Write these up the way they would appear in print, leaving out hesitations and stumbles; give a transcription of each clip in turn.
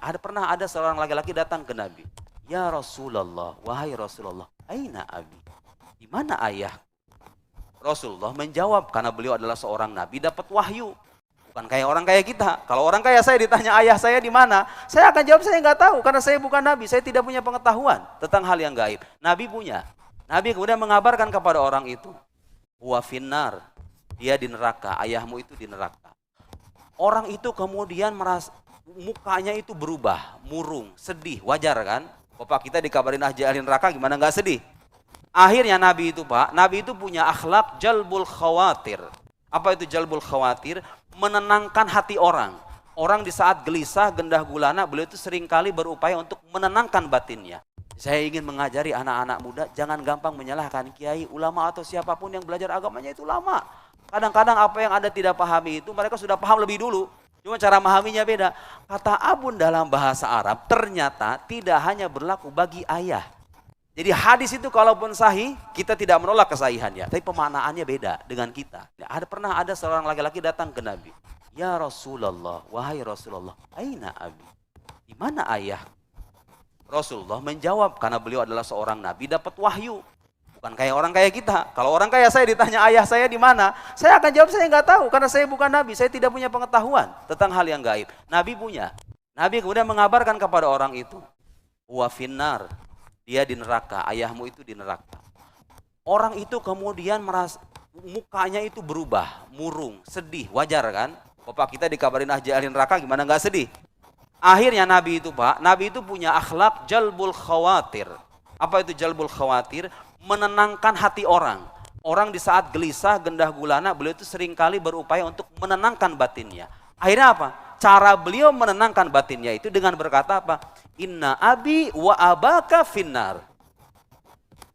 Pernah ada seorang laki-laki datang ke Nabi. Ya Rasulullah, wahai Rasulullah, aina abi? Di mana ayah? Rasulullah menjawab, karena beliau adalah seorang Nabi, dapat wahyu. Bukan kayak orang kaya kita. Kalau orang kaya saya ditanya ayah saya di mana, saya akan jawab saya nggak tahu karena saya bukan Nabi. Saya tidak punya pengetahuan tentang hal yang gaib. Nabi punya. Nabi kemudian mengabarkan kepada orang itu, huwa finnar, dia di neraka, ayahmu itu di neraka. Orang itu kemudian merasa mukanya itu berubah, murung, sedih, wajar kan? Bapak kita dikabarin ahli neraka, gimana nggak sedih? Akhirnya Nabi itu Nabi itu punya akhlak jalbul khawatir. Apa itu jalbul khawatir? Menenangkan hati orang. Orang di saat gelisah, gendah gulana, beliau itu seringkali berupaya untuk menenangkan batinnya. Saya ingin mengajari anak-anak muda, jangan gampang menyalahkan kiai, ulama atau siapapun yang belajar agamanya itu lama. Kadang-kadang apa yang Anda tidak pahami itu mereka sudah paham lebih dulu. Cuma cara memahaminya beda. Kata abun dalam bahasa Arab ternyata tidak hanya berlaku bagi ayah. Jadi hadis itu kalaupun sahih, kita tidak menolak kesahihannya. Tapi pemaknaannya beda dengan kita. Pernah ada seorang laki-laki datang ke Nabi. Ya Rasulullah, wahai Rasulullah, aina abi? Di mana ayah? Rasulullah menjawab, karena beliau adalah seorang Nabi, dapat wahyu. Bukan kayak orang kaya kita. Kalau orang kaya saya ditanya ayah saya di mana, saya akan jawab saya nggak tahu karena saya bukan Nabi. Saya tidak punya pengetahuan tentang hal yang gaib. Nabi punya. Nabi kemudian mengabarkan kepada orang itu, huwa finnar, dia di neraka, ayahmu itu di neraka. Orang itu kemudian merasa mukanya itu berubah, murung, sedih, wajar kan? Bapak kita dikabarin ahli neraka, gimana nggak sedih? Akhirnya Nabi itu punya akhlak jalbul khawatir. Apa itu jalbul khawatir? Menenangkan hati orang. Orang di saat gelisah, gendah gulana, beliau itu seringkali berupaya untuk menenangkan batinnya. Akhirnya apa? Cara beliau menenangkan batinnya itu dengan berkata apa? Inna abi wa abaka finnar.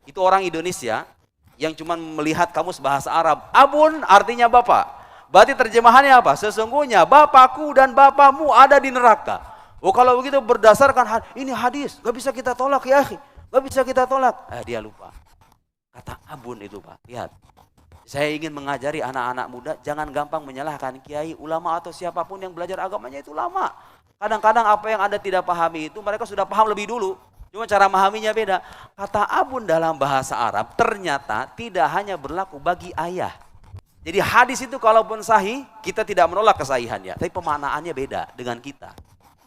Itu orang Indonesia yang cuma melihat kamus bahasa Arab. Abun artinya bapak. Berarti terjemahannya apa? Sesungguhnya bapakku dan bapamu ada di neraka. Oh kalau begitu berdasarkan ini hadis, gak bisa kita tolak ya akhi. Gak bisa kita tolak. Dia lupa. Kata abun itu Pak, lihat. Saya ingin mengajari anak-anak muda, jangan gampang menyalahkan kiai, ulama atau siapapun yang belajar agamanya itu lama. Kadang-kadang apa yang Anda tidak pahami itu mereka sudah paham lebih dulu. Cuma cara memahaminya beda. Kata abun dalam bahasa Arab ternyata tidak hanya berlaku bagi ayah. Jadi hadis itu kalaupun sahih, kita tidak menolak kesahihannya. Tapi pemaknaannya beda dengan kita.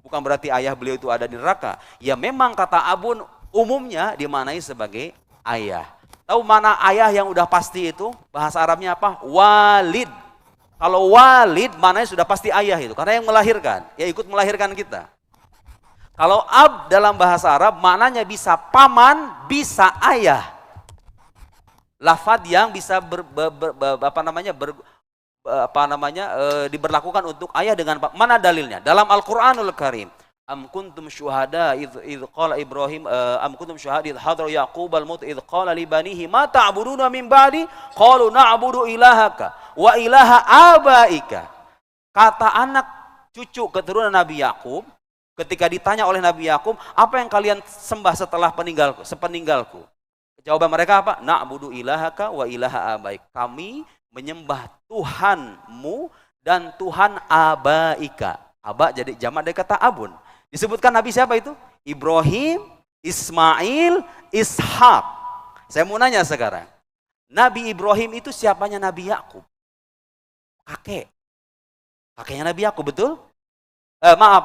Bukan berarti ayah beliau itu ada di neraka. Ya memang kata abun umumnya dimaknai sebagai ayah. Tahu mana ayah yang udah pasti itu? Bahasa Arabnya apa? Walid. Kalau walid maknanya sudah pasti ayah itu. Karena yang melahirkan, ya ikut melahirkan kita. Kalau ab dalam bahasa Arab maknanya bisa paman, bisa ayah. Lafadz yang bisa diberlakukan untuk ayah dengan mana dalilnya? Dalam Al-Qur'anul Karim. Am kuntum syuhada idh qala Ibrahim am kuntum syuhada idh hadara Yaqub al-maut idh qala li banihi ma ta'buduna min ba'di qalu na'budu ilahaka wa ilaha abaika. Kata anak cucu keturunan Nabi Yakub ketika ditanya oleh Nabi Yakub, apa yang kalian sembah setelah sepeninggalku? Jawaban mereka apa? Na'budu ilahaka wa ilaha abaik. Kami menyembah Tuhanmu dan Tuhan abaika. Aba jadi jamak dari kata abun. Disebutkan Nabi siapa itu? Ibrahim, Ismail, Ishak. Saya mau nanya sekarang. Nabi Ibrahim itu siapanya Nabi Yakub? Kakek. Kakeknya Nabi Yakub, betul?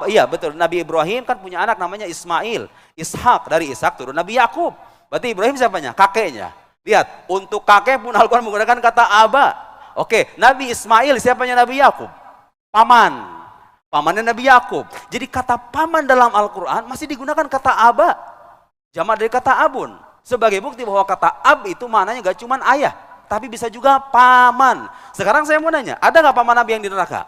Iya betul. Nabi Ibrahim kan punya anak namanya Ismail. Ishak, dari Ishak turun Nabi Yakub. Berarti Ibrahim siapanya? Kakeknya. Lihat, untuk kakek pun Al-Quran menggunakan kata aba. Oke, Nabi Ismail siapanya Nabi Yakub? Paman. Pamannya Nabi Yakub. Jadi kata paman dalam Al-Quran masih digunakan kata aba. Jamak dari kata abun. Sebagai bukti bahwa kata ab itu maknanya gak cuma ayah. Tapi bisa juga paman. Sekarang saya mau nanya, ada gak paman Nabi yang di neraka?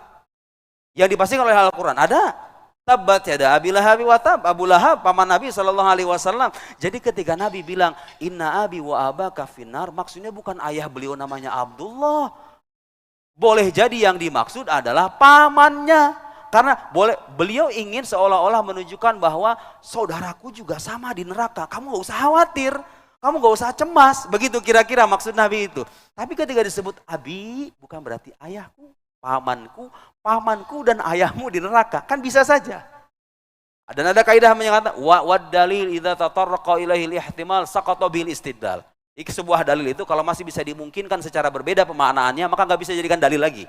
Yang dipastikan oleh Al-Quran? Ada. Tabbat yada Abi Lahab wa tab. Abu Lahab, paman Nabi SAW. Jadi ketika Nabi bilang, Inna abi wa abaka finnar, maksudnya bukan ayah beliau namanya Abdullah. Boleh jadi yang dimaksud adalah pamannya. Karena beliau ingin seolah-olah menunjukkan bahwa saudaraku juga sama di neraka. Kamu gak usah khawatir, kamu gak usah cemas. Begitu kira-kira maksud Nabi itu. Tapi ketika disebut abi, bukan berarti ayahku, pamanku dan ayahmu di neraka. Kan bisa saja. Dan ada kaidah menyatakan wad dalil idza tatarraqa ilaihi ihtimal saqata bil istidlal. Iki sebuah dalil itu kalau masih bisa dimungkinkan secara berbeda pemaknaannya, maka nggak bisa jadikan dalil lagi.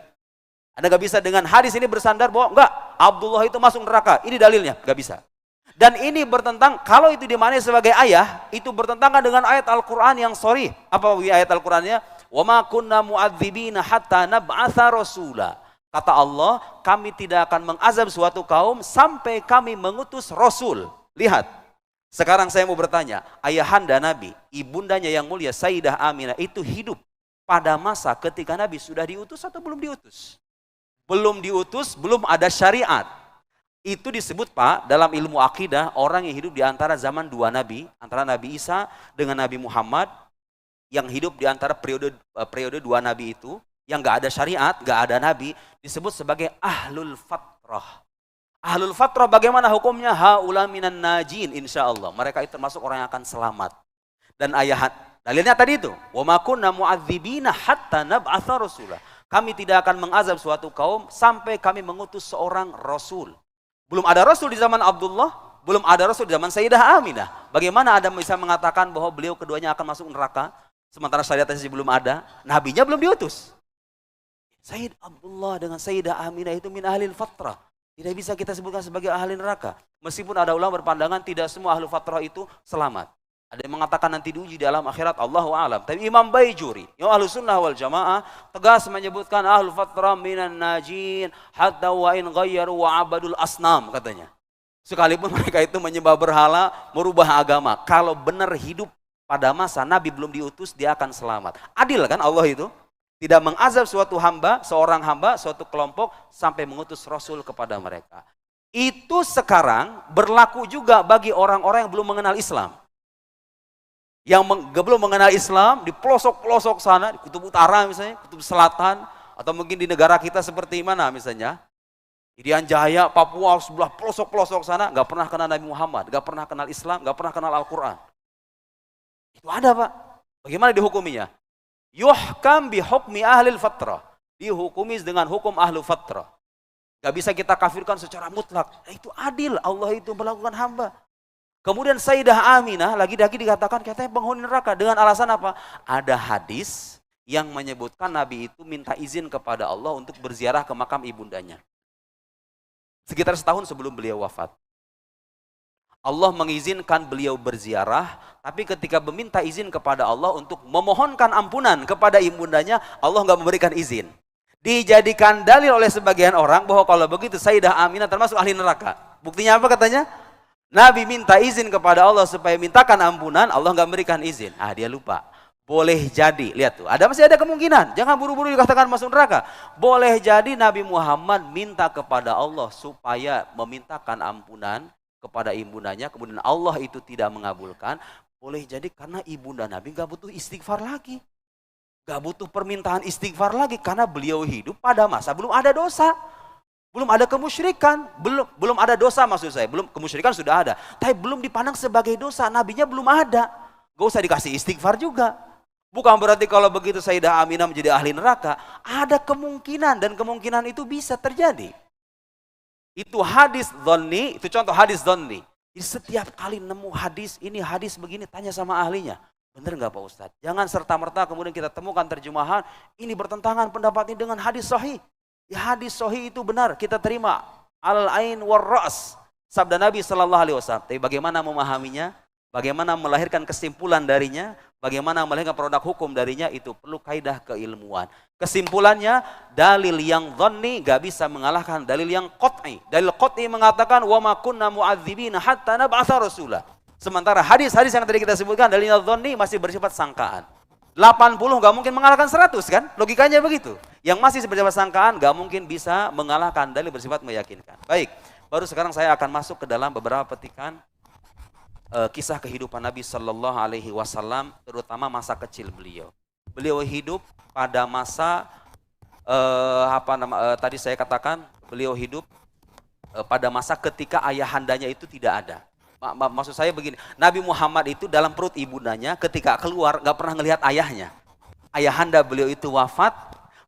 Anda nggak bisa dengan hadis ini bersandar bahwa enggak, Abdullah itu masuk neraka. Ini dalilnya, nggak bisa. Dan ini bertentang, kalau itu dimaknai sebagai ayah, itu bertentangan dengan ayat Al-Quran yang sharih. Apa ayat Al-Qurannya? Wa ma kunna mu'adzibina hatta nab'atha rasula. Kata Allah, kami tidak akan mengazab suatu kaum sampai kami mengutus Rasul. Lihat, sekarang saya mau bertanya, ayahanda Nabi, ibundanya yang mulia Sayyidah Aminah itu hidup pada masa ketika Nabi sudah diutus atau belum diutus? Belum diutus, belum ada syariat. Itu disebut Pak, dalam ilmu akidah, orang yang hidup di antara zaman dua Nabi, antara Nabi Isa dengan Nabi Muhammad, yang hidup di antara periode dua Nabi itu, yang nggak ada syariat, nggak ada nabi, disebut sebagai ahlul fatrah. Ahlul fatrah bagaimana hukumnya? Haula minan najin insyaallah. Mereka itu termasuk orang yang akan selamat. Dan ayat dalilnya tadi itu, wa ma kunna mu'adzibina hatta nab'atha rasula. Kami tidak akan mengazab suatu kaum sampai kami mengutus seorang rasul. Belum ada rasul di zaman Abdullah, belum ada rasul di zaman Sayyidah Aminah. Bagaimana Anda bisa mengatakan bahwa beliau keduanya akan masuk neraka sementara syariatnya belum ada, nabinya belum diutus? Sayyid Abdullah dengan Sayyidah Aminah itu min ahlil fatrah. Tidak bisa kita sebutkan sebagai ahli neraka. Meskipun ada ulama berpandangan tidak semua ahli fatrah itu selamat. Ada yang mengatakan nanti diuji di alam akhirat, Allahu a'lam. Tapi Imam Baijuri, yang ahlu sunnah wal jamaah, tegas menyebutkan ahli fatrah minan najin hatta wa in ghayyaru wa abadul asnam, katanya. Sekalipun mereka itu menyembah berhala, merubah agama, kalau benar hidup pada masa Nabi belum diutus, dia akan selamat. Adil kan Allah itu? Tidak mengazab suatu hamba, seorang hamba, suatu kelompok sampai mengutus Rasul kepada mereka. Itu sekarang berlaku juga bagi orang-orang yang belum mengenal Islam. Yang belum mengenal Islam di pelosok-pelosok sana, di kutub utara misalnya, kutub selatan, atau mungkin di negara kita seperti mana misalnya. Irian Jaya, Papua, sebelah pelosok-pelosok sana, nggak pernah kenal Nabi Muhammad, nggak pernah kenal Islam, nggak pernah kenal Al-Quran. Itu ada Pak. Bagaimana dihukuminya? Yuhkam bihukmi ahlil fatrah. Dihukumi dengan hukum ahlu fatrah. Gak bisa kita kafirkan secara mutlak. Itu adil, Allah itu melakukan hamba. Kemudian Sayyidah Aminah lagi-lagi dikatakan katanya penghuni neraka. Dengan alasan apa? Ada hadis yang menyebutkan Nabi itu minta izin kepada Allah untuk berziarah ke makam ibundanya. Sekitar setahun sebelum beliau wafat. Allah mengizinkan beliau berziarah, tapi ketika meminta izin kepada Allah untuk memohonkan ampunan kepada ibundanya, Allah nggak memberikan izin. Dijadikan dalil oleh sebagian orang bahwa kalau begitu Sayyidah Aminah termasuk ahli neraka. Buktinya apa katanya? Nabi minta izin kepada Allah supaya mintakan ampunan, Allah nggak memberikan izin. Dia lupa. Boleh jadi, lihat tuh, masih ada kemungkinan. Jangan buru-buru dikatakan masuk neraka. Boleh jadi Nabi Muhammad minta kepada Allah supaya memintakan ampunan kepada ibundanya, kemudian Allah itu tidak mengabulkan, boleh jadi karena ibunda Nabi gak butuh istighfar lagi. Gak butuh permintaan istighfar lagi, karena beliau hidup pada masa belum ada dosa. Belum ada kemusyrikan, belum ada dosa maksud saya, belum kemusyrikan sudah ada. Tapi belum dipandang sebagai dosa, nabinya belum ada. Gak usah dikasih istighfar juga. Bukan berarti kalau begitu Sayyidah Aminah menjadi ahli neraka, ada kemungkinan dan kemungkinan itu bisa terjadi. Itu hadis dhonni, itu contoh hadis dhonni. Jadi setiap kali nemu hadis, ini hadis begini, tanya sama ahlinya. Benar nggak Pak Ustadz? Jangan serta-merta kemudian kita temukan terjemahan, ini bertentangan pendapat ini dengan hadis sahih. Ya hadis sahih itu benar, kita terima. Al-ain war-ra's, sabda Nabi SAW. Tapi bagaimana memahaminya? Bagaimana melahirkan kesimpulan darinya? Bagaimana melahirkan produk hukum darinya? Itu perlu kaidah keilmuan. Kesimpulannya, dalil yang dhanni gak bisa mengalahkan dalil yang qat'i. Dalil qat'i mengatakan wa ma kunna mu'adzibina hatta nab'atha rasula. Sementara hadis-hadis yang tadi kita sebutkan dalil yang dhanni masih bersifat sangkaan. 80 gak mungkin mengalahkan 100 kan? Logikanya begitu. Yang masih bersifat sangkaan gak mungkin bisa mengalahkan dalil bersifat meyakinkan. Baik, baru sekarang saya akan masuk ke dalam beberapa petikan kisah kehidupan Nabi Sallallahu Alaihi Wasallam, terutama masa kecil beliau. Beliau hidup pada masa tadi saya katakan beliau hidup pada masa ketika ayahandanya itu tidak ada. Maksud saya begini, Nabi Muhammad itu dalam perut ibundanya ketika keluar nggak pernah ngelihat ayahnya. Ayahanda beliau itu wafat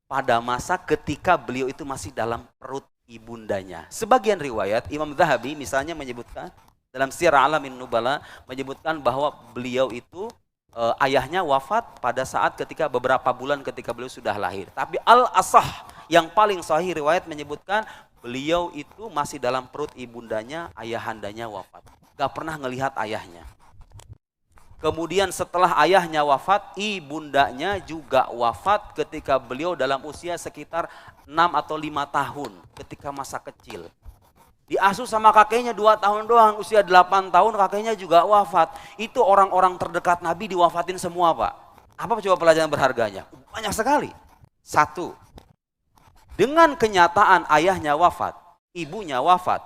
pada masa ketika beliau itu masih dalam perut ibundanya. Sebagian riwayat, Imam Zahabi misalnya menyebutkan, dalam Syiar Alamin Nubala, menyebutkan bahwa beliau itu ayahnya wafat pada saat ketika beberapa bulan ketika beliau sudah lahir. Tapi al-asah, yang paling sahih riwayat menyebutkan beliau itu masih dalam perut ibundanya, ayahandanya wafat. Gak pernah ngelihat ayahnya. Kemudian setelah ayahnya wafat, ibundanya juga wafat ketika beliau dalam usia sekitar 6 atau 5 tahun ketika masa kecil. Diasuh sama kakeknya 2 tahun doang, usia 8 tahun kakeknya juga wafat. Itu orang-orang terdekat Nabi diwafatin semua, Pak. Apa coba pelajaran berharganya? Banyak sekali. 1. Dengan kenyataan ayahnya wafat, ibunya wafat,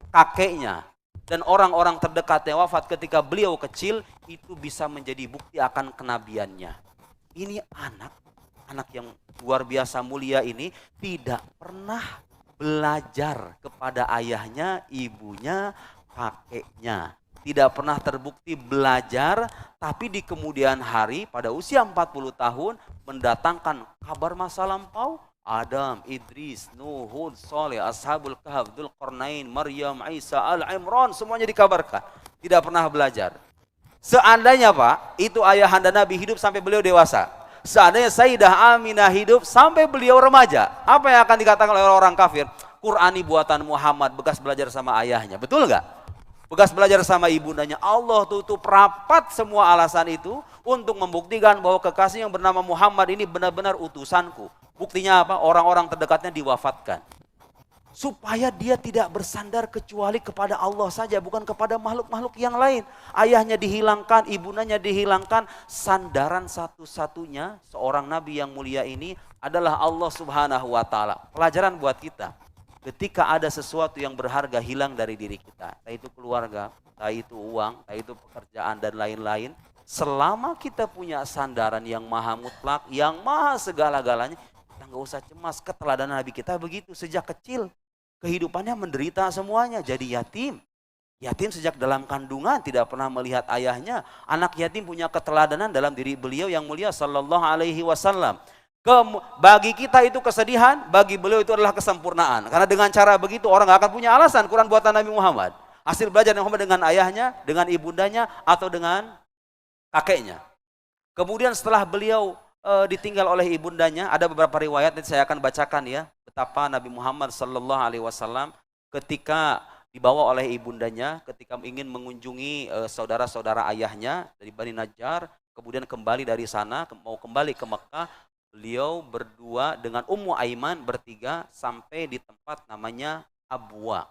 kakeknya, dan orang-orang terdekatnya wafat ketika beliau kecil, itu bisa menjadi bukti akan kenabiannya. Ini anak yang luar biasa mulia ini tidak pernah belajar kepada ayahnya, ibunya, kakeknya. Tidak pernah terbukti belajar, tapi di kemudian hari pada usia 40 tahun mendatangkan kabar masa lampau. Adam, Idris, Nuh, Hud, Saleh, Ashabul Kahf, Dzulqarnain, Maryam, Isa, Al-Imran, semuanya dikabarkan. Tidak pernah belajar. Seandainya Pak, itu ayahanda Nabi hidup sampai beliau dewasa. Seandainya Sayyidah Aminah hidup sampai beliau remaja. Apa yang akan dikatakan oleh orang kafir? Qur'ani buatan Muhammad, bekas belajar sama ayahnya. Betul nggak? Bekas belajar sama ibundanya. Allah tutup rapat semua alasan itu untuk membuktikan bahwa kekasih yang bernama Muhammad ini benar-benar utusanku. Buktinya apa? Orang-orang terdekatnya diwafatkan. Supaya dia tidak bersandar kecuali kepada Allah saja, bukan kepada makhluk-makhluk yang lain. Ayahnya dihilangkan, ibundanya dihilangkan. Sandaran satu-satunya seorang nabi yang mulia ini adalah Allah Subhanahu wa Ta'ala. Pelajaran buat kita. Ketika ada sesuatu yang berharga hilang dari diri kita, entah itu keluarga, entah itu uang, entah itu pekerjaan dan lain-lain. Selama kita punya sandaran yang maha mutlak, yang maha segala-galanya, kita nggak usah cemas. Keteladanan Nabi kita begitu sejak kecil. Kehidupannya menderita semuanya, jadi yatim. Yatim sejak dalam kandungan, tidak pernah melihat ayahnya. Anak yatim punya keteladanan dalam diri beliau yang mulia sallallahu alaihi wasallam. Bagi kita itu kesedihan, bagi beliau itu adalah kesempurnaan. Karena dengan cara begitu orang gak akan punya alasan Quran buatan Nabi Muhammad. Hasil belajar Nabi Muhammad dengan ayahnya, dengan ibundanya, atau dengan kakeknya. Kemudian setelah beliau ditinggal oleh ibundanya, ada beberapa riwayat yang saya akan bacakan ya, betapa Nabi Muhammad sallallahu alaihi wasallam ketika dibawa oleh ibundanya, ketika ingin mengunjungi saudara-saudara ayahnya dari Bani Najjar, kemudian kembali dari sana, mau kembali ke Mekah, beliau berdua dengan Ummu Aiman bertiga sampai di tempat namanya Abwa.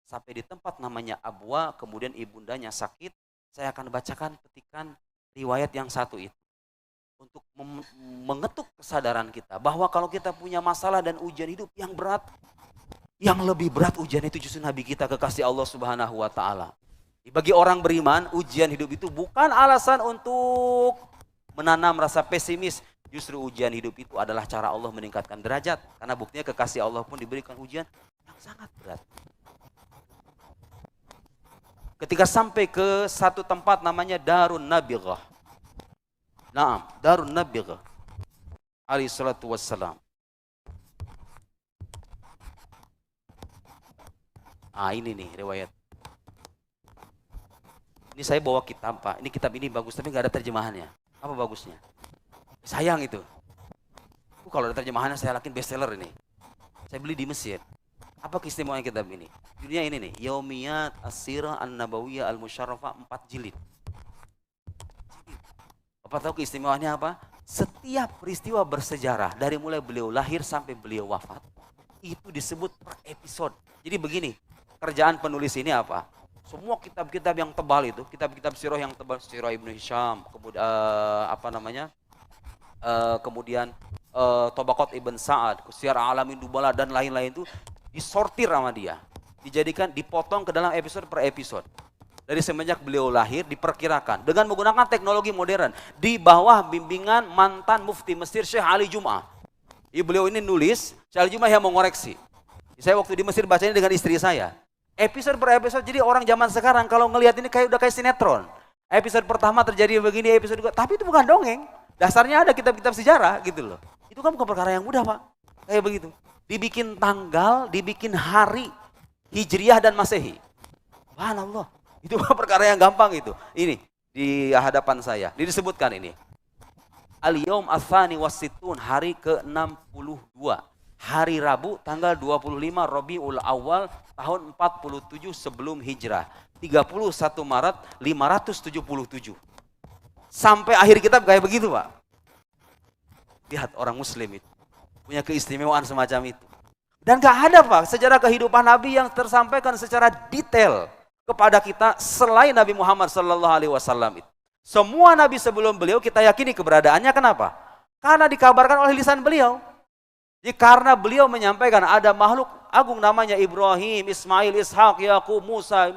Sampai di tempat namanya Abwa, kemudian ibundanya sakit. Saya akan bacakan petikan riwayat yang satu itu. Untuk mengetuk kesadaran kita bahwa kalau kita punya masalah dan ujian hidup yang berat, yang lebih berat ujian itu justru Nabi kita kekasih Allah Subhanahu wa Ta'ala. Bagi orang beriman, ujian hidup itu bukan alasan untuk menanam rasa pesimis. Justru ujian hidup itu adalah cara Allah meningkatkan derajat. Karena buktinya kekasih Allah pun diberikan ujian yang sangat berat. Ketika sampai ke satu tempat namanya Darun Nabighah. Naam, Darun Nabighah alaihi salatu wassalam. Ini nih riwayat. Ini saya bawa kitab Pak. Ini kitab ini bagus tapi nggak ada terjemahannya. Apa bagusnya? Sayang itu. Kalau ada terjemahannya saya yakin bestseller ini. Saya beli di Mesir. Apa keistimewaan kitab ini? Judulnya ini nih, Yaumiyat As-Sirah An-Nabawiyah Al-Musyarrafah 4 jilid. Apa tahu keistimewaannya apa? Setiap peristiwa bersejarah dari mulai beliau lahir sampai beliau wafat itu disebut per episode. Jadi begini, kerjaan penulis ini apa? Semua kitab-kitab yang tebal itu, kitab-kitab sirah yang tebal, Sirah Ibnu Hisham, kemudian kemudian Tabaqat Ibn Sa'ad, Syiar Alamin Nubala dan lain-lain itu disortir sama dia, dijadikan, dipotong ke dalam episode per episode. Dari semenjak beliau lahir diperkirakan dengan menggunakan teknologi modern di bawah bimbingan mantan mufti Mesir Syekh Ali Jum'ah. Beliau ini nulis, Syekh Ali Jum'ah yang mengoreksi. Saya waktu di Mesir bacanya dengan istri saya. Episode per episode, jadi orang zaman sekarang kalau ngelihat ini udah kayak sinetron. Episode pertama terjadi begini, episode kedua, tapi itu bukan dongeng. Dasarnya ada kitab-kitab sejarah gitu loh. Itu kan bukan perkara yang mudah Pak, kayak begitu. dibikin tanggal, dibikin hari, Hijriah dan Masehi. Subhanallah, itu perkara yang gampang itu. Ini di hadapan saya, disebutkan ini. Al-Yawm Ats-Tsani was-Sittun, hari ke-62. Hari Rabu tanggal 25 Rabiul Awal tahun 47 sebelum Hijrah. 31 Maret 577. Sampai akhir kitab kayak begitu, Pak. Lihat orang muslim itu punya keistimewaan semacam itu. Dan gak ada, Pak, sejarah kehidupan Nabi yang tersampaikan secara detail kepada kita selain Nabi Muhammad SAW itu. Semua nabi sebelum beliau kita yakini keberadaannya. Kenapa? Karena dikabarkan oleh lisan beliau. Jadi karena beliau menyampaikan ada makhluk agung namanya Ibrahim, Ismail, Ishak, Yakub, Musa,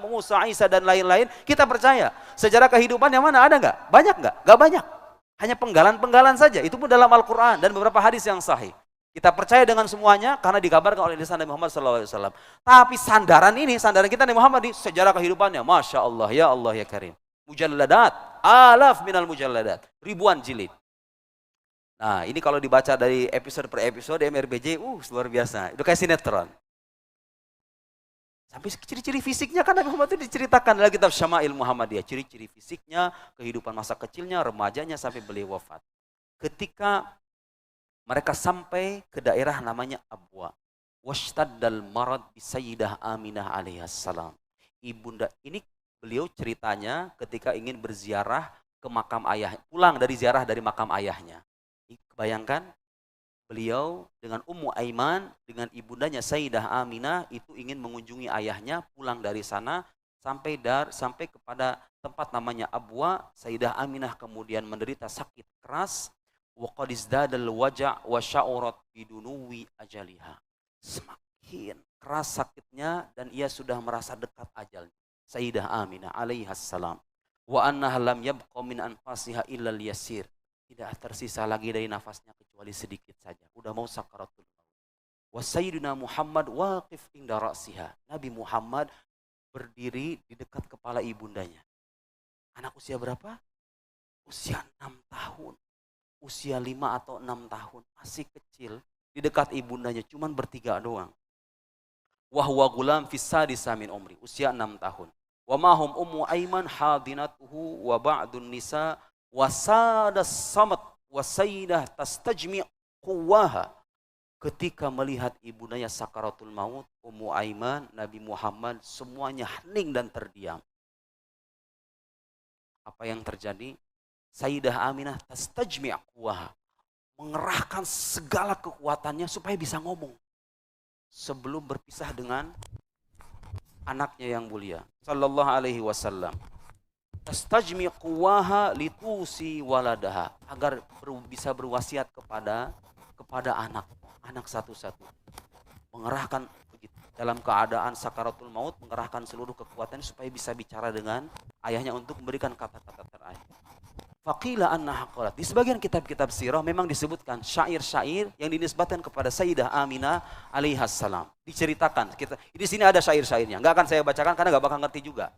Isa dan lain-lain, kita percaya. Sejarah kehidupan yang mana ada nggak? Banyak nggak? Nggak banyak. Hanya penggalan-penggalan saja. Itu pun dalam Al-Quran dan beberapa hadis yang sahih. Kita percaya dengan semuanya karena dikabarkan oleh lisan Nabi Muhammad SAW. Tapi sandaran kita Nabi Muhammad di sejarah kehidupannya, Masya Allah, ya Allah, ya Karim. Mujalladat, alaf minal mujalladat, ribuan jilid. Nah, ini kalau dibaca dari episode per episode MRBJ, luar biasa. Itu kayak sinetron. Sampai ciri-ciri fisiknya kan Nabi Muhammad itu diceritakan dalam kitab Syama'il Muhammadiyah. Ciri-ciri fisiknya, kehidupan masa kecilnya, remajanya sampai beliau wafat. Ketika mereka sampai ke daerah namanya Abwa, washtadal marad bi Sayyidah Aminah alaihissalam. Ibunda ini beliau ceritanya ketika ingin berziarah ke makam ayah, pulang dari ziarah dari makam ayahnya. Bayangkan beliau dengan Ummu Aiman dengan ibundanya Sayyidah Aminah itu ingin mengunjungi ayahnya, pulang dari sana sampai kepada tempat namanya Abwa. Sayyidah Aminah kemudian menderita sakit keras. Wa qad izdadal waja' wa sya'urat bidunuwi ajaliha. Semakin keras sakitnya dan ia sudah merasa dekat ajalnya. Sayyidah Aminah alaihassalam. Wa annaha lam yabqa min anfasiha illa al-yasir. Tidak tersisa lagi dari nafasnya kecuali sedikit saja. Udah mau sakaratul maut. Wa sayyiduna Muhammad waqif inda ra'siha. Nabi Muhammad berdiri di dekat kepala ibundanya. Anak usia berapa? Usia 6 tahun. Usia 5 atau 6 tahun. Masih kecil. Di dekat ibundanya. Cuman bertiga doang. Wa huwa gulam fis sadisa min umri. Usia 6 tahun. Wa mahum Ummu Aiman hadinatuhu wa ba'dun nisa wasadas samat wasaidah tastajmi' quwwaha. Ketika melihat ibundanya sakaratul maut, Ummu Aiman, Nabi Muhammad semuanya hening dan terdiam. Apa yang terjadi? Sayyidah Aminah tastajmi' quwwaha, mengerahkan segala kekuatannya supaya bisa ngomong sebelum berpisah dengan anaknya yang mulia sallallahu alaihi wasallam. Tastajmi quwwaha litusi waladaha, agar bisa berwasiat kepada anak satu-satu. Mengerahkan begitu dalam keadaan sakaratul maut, mengerahkan seluruh kekuatannya supaya bisa bicara dengan ayahnya untuk memberikan kata-kata terakhir. Faqila annaha qalat. Di sebagian kitab-kitab sirah memang disebutkan syair-syair yang dinisbatkan kepada Sayyidah Aminah alaihassalam. Diceritakan. Di sini ada syair-syairnya. Enggak akan saya bacakan karena enggak bakal ngerti juga.